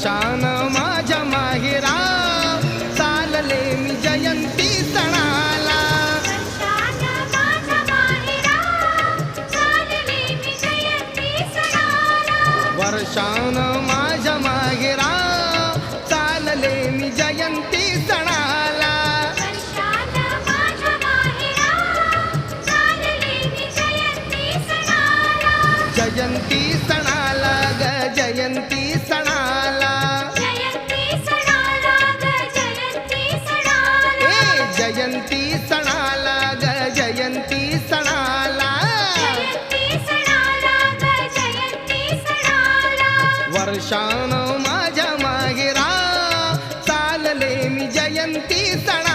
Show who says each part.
Speaker 1: वर्षान माझ्या माहेरा चालले मी जयंती सणाला वर्षान माझ्या माहेरा चालले मी जयंती सणाला जयंती सणाला ग जयंती सणाला जयंती सणाला ग जयंती सणाला वर्षान माझ्या माहेरा चालले मी जयंती सणा